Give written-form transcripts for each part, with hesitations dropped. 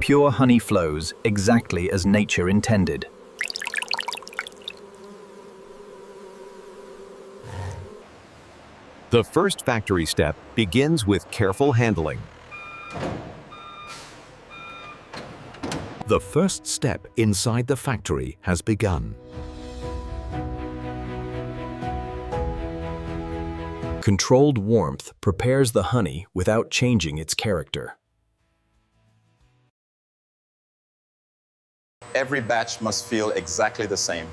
Pure honey flows exactly as nature intended. The first factory step begins with careful handling. The first step inside the factory has begun. Controlled warmth prepares the honey without changing its character. Every batch must feel exactly the same.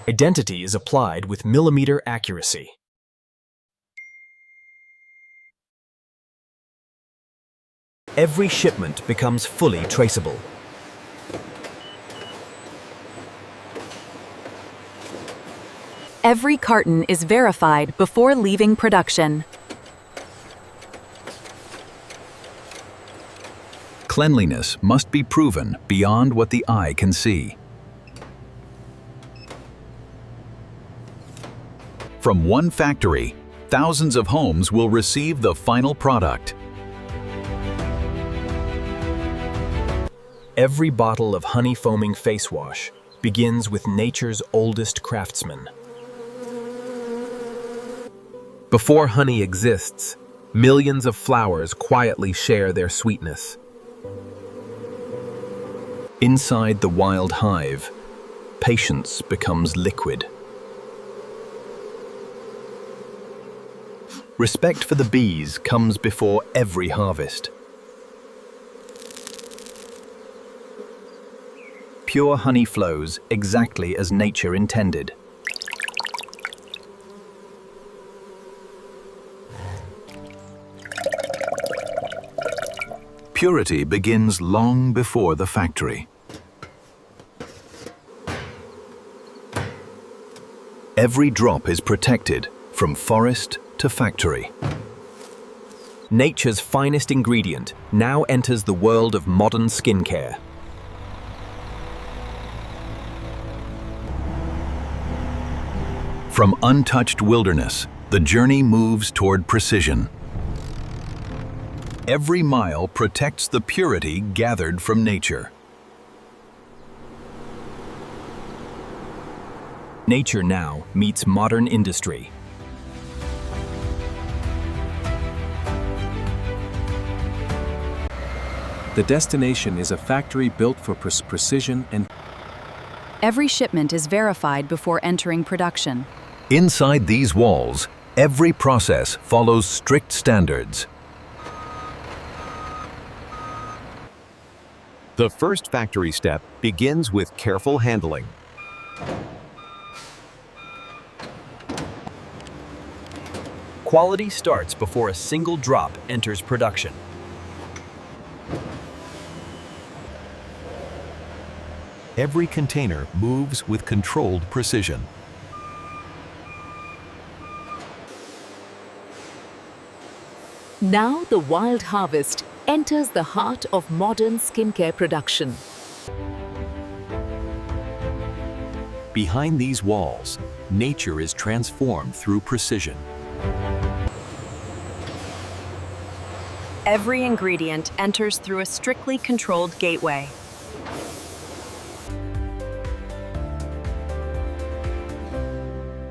Identity is applied with millimeter accuracy. Every shipment becomes fully traceable. Every carton is verified before leaving production. Cleanliness must be proven beyond what the eye can see. From one factory, thousands of homes will receive the final product. Every bottle of honey foaming face wash begins with nature's oldest craftsman. Before honey exists, millions of flowers quietly share their sweetness. Inside the wild hive, patience becomes liquid. Respect for the bees comes before every harvest. Pure honey flows exactly as nature intended. Purity begins long before the factory. Every drop is protected from forest to factory. Nature's finest ingredient now enters the world of modern skincare. From untouched wilderness, the journey moves toward precision. Every mile protects the purity gathered from nature. Nature now meets modern industry. The destination is a factory built for precision and Every shipment is verified before entering production. Inside these walls, every process follows strict standards. The first factory step begins with careful handling. quality starts before a single drop enters production. Every container moves with controlled precision. Now the wild harvest enters the heart of modern skincare production. Behind these walls, nature is transformed through precision. Every ingredient enters through a strictly controlled gateway.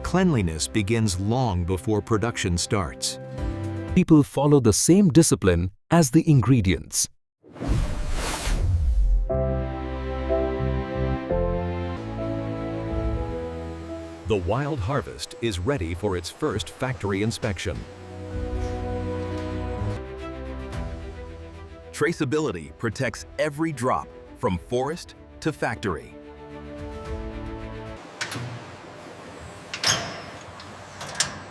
Cleanliness begins long before production starts. People follow the same discipline as the ingredients. The wild harvest is ready for its first factory inspection. Traceability protects every drop from forest to factory.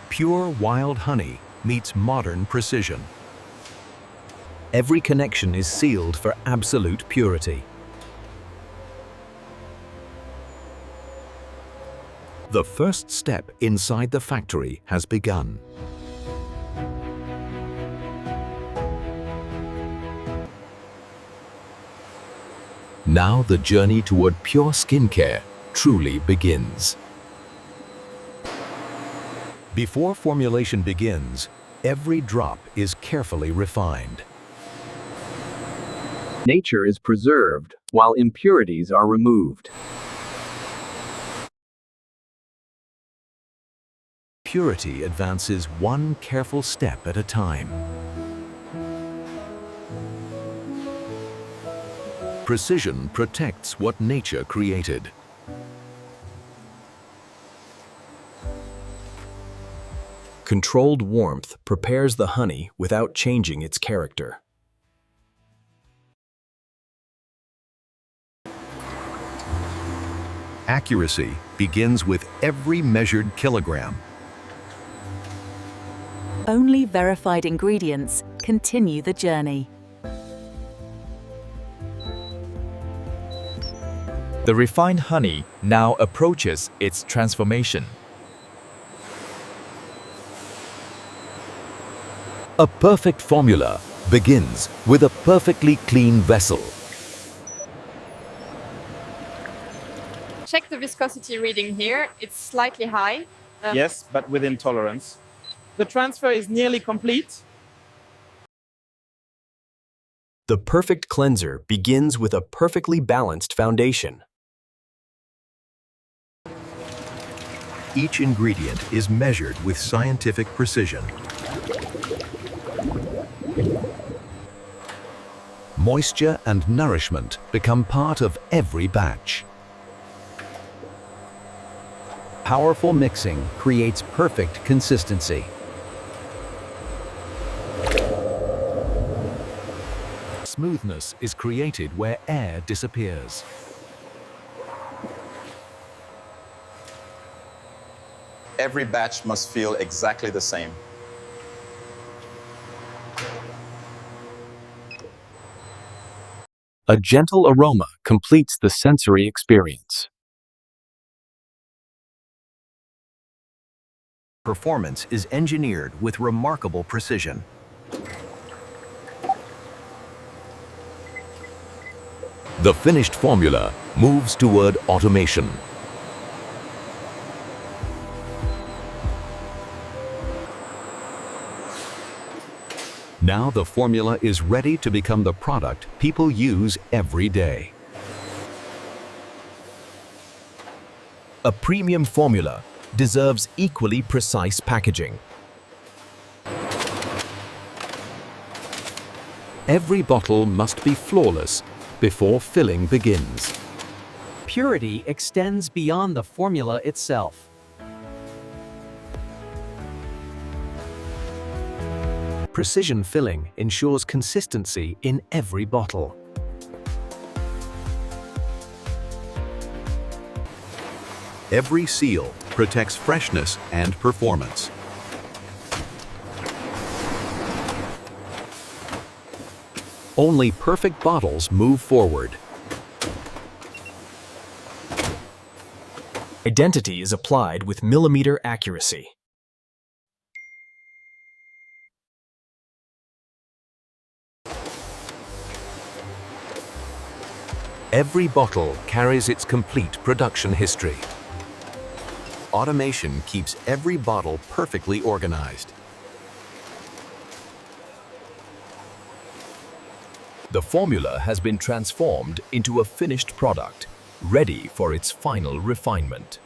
Pure wild honey meets modern precision. Every connection is sealed for absolute purity. The first step inside the factory has begun. Now the journey toward pure skincare truly begins. Before formulation begins, Every drop is carefully refined. Nature is preserved while impurities are removed. Purity advances one careful step at a time. Precision protects what nature created. Controlled warmth prepares the honey without changing its character. Accuracy begins with every measured kilogram. Only verified ingredients continue the journey. The refined honey now approaches its transformation. A perfect formula begins with a perfectly clean vessel. Check the viscosity reading here. It's slightly high. Yes, but within tolerance. The transfer is nearly complete. The perfect cleanser begins with a perfectly balanced foundation. Each ingredient is measured with scientific precision. Moisture and nourishment become part of every batch. Powerful mixing creates perfect consistency. Smoothness is created where air disappears. Every batch must feel exactly the same. A gentle aroma completes the sensory experience. Performance is engineered with remarkable precision. The finished formula moves toward automation. Now the formula is ready to become the product people use every day. A premium formula deserves equally precise packaging. Every bottle must be flawless before filling begins. Purity extends beyond the formula itself. Precision filling ensures consistency in every bottle. Every seal protects freshness and performance. Only perfect bottles move forward. Identity is applied with millimeter accuracy. Every bottle carries its complete production history. Automation keeps every bottle perfectly organized. The formula has been transformed into a finished product, ready for its final refinement.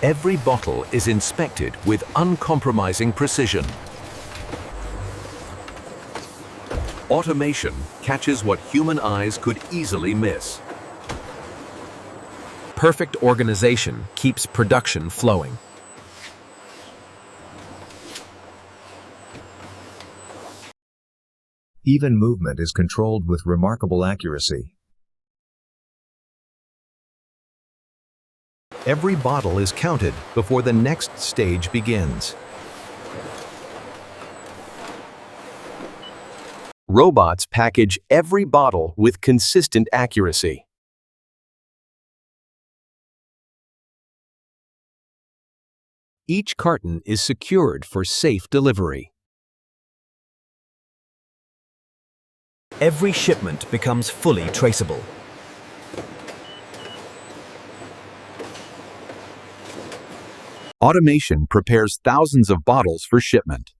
Every bottle is inspected with uncompromising precision. Automation catches what human eyes could easily miss. Perfect organization keeps production flowing. Even movement is controlled with remarkable accuracy. Every bottle is counted before the next stage begins. Robots package every bottle with consistent accuracy. Each carton is secured for safe delivery. Every shipment becomes fully traceable. Automation prepares thousands of bottles for shipment.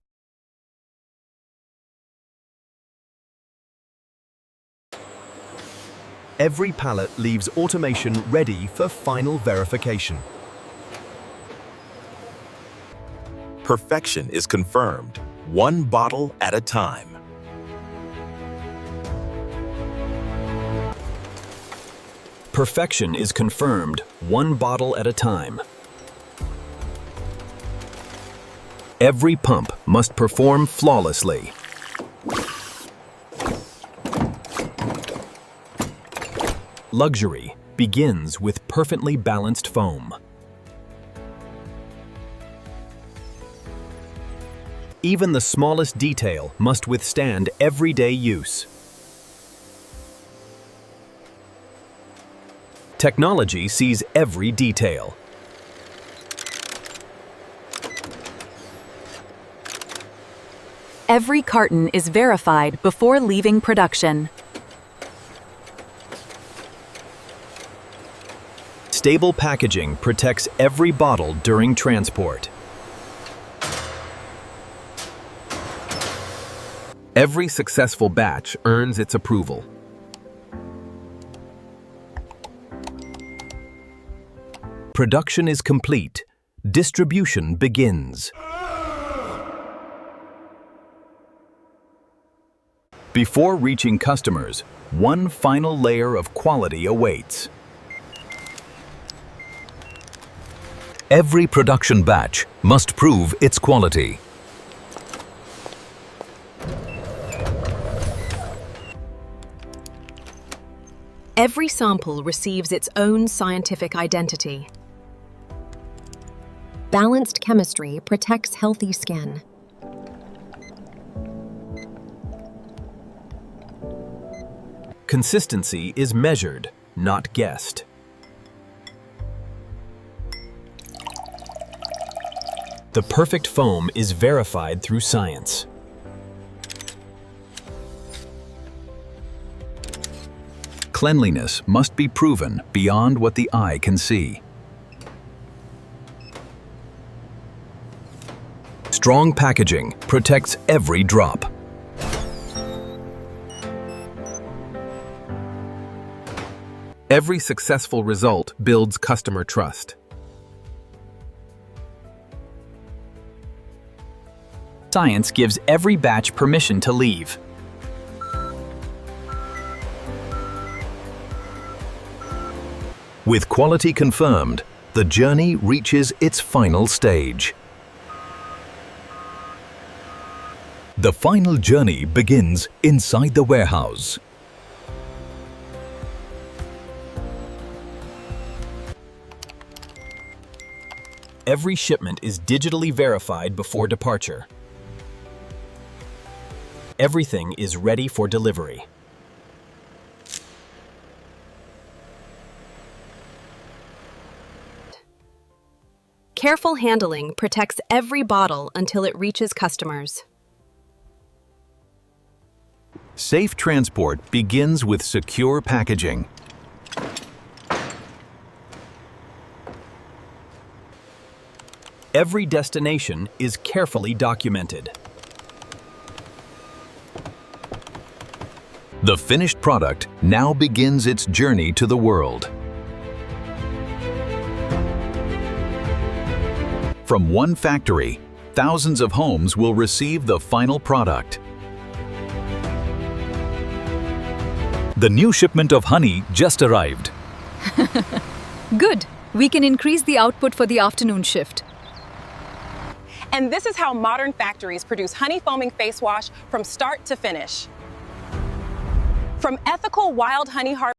Every pallet leaves automation ready for final verification. Perfection is confirmed, one bottle at a time. Perfection is confirmed, one bottle at a time. Every pump must perform flawlessly. Luxury begins with perfectly balanced foam. Even the smallest detail must withstand everyday use. Technology sees every detail. Every carton is verified before leaving production. Stable packaging protects every bottle during transport. Every successful batch earns its approval. Production is complete. Distribution begins. Before reaching customers, one final layer of quality awaits. Every production batch must prove its quality. Every sample receives its own scientific identity. Balanced chemistry protects healthy skin. Consistency is measured, not guessed. The perfect foam is verified through science. Cleanliness must be proven beyond what the eye can see. Strong packaging protects every drop. Every successful result builds customer trust. Science gives every batch permission to leave. With quality confirmed, the journey reaches its final stage. The final journey begins inside the warehouse. Every shipment is digitally verified before departure. Everything is ready for delivery. Careful handling protects every bottle until it reaches customers. Safe transport begins with secure packaging. Every destination is carefully documented. The finished product now begins its journey to the world. From one factory, thousands of homes will receive the final product. The new shipment of honey just arrived. Good. We can increase the output for the afternoon shift. And this is how modern factories produce honey foaming face wash from start to finish. From ethical wild honey harvest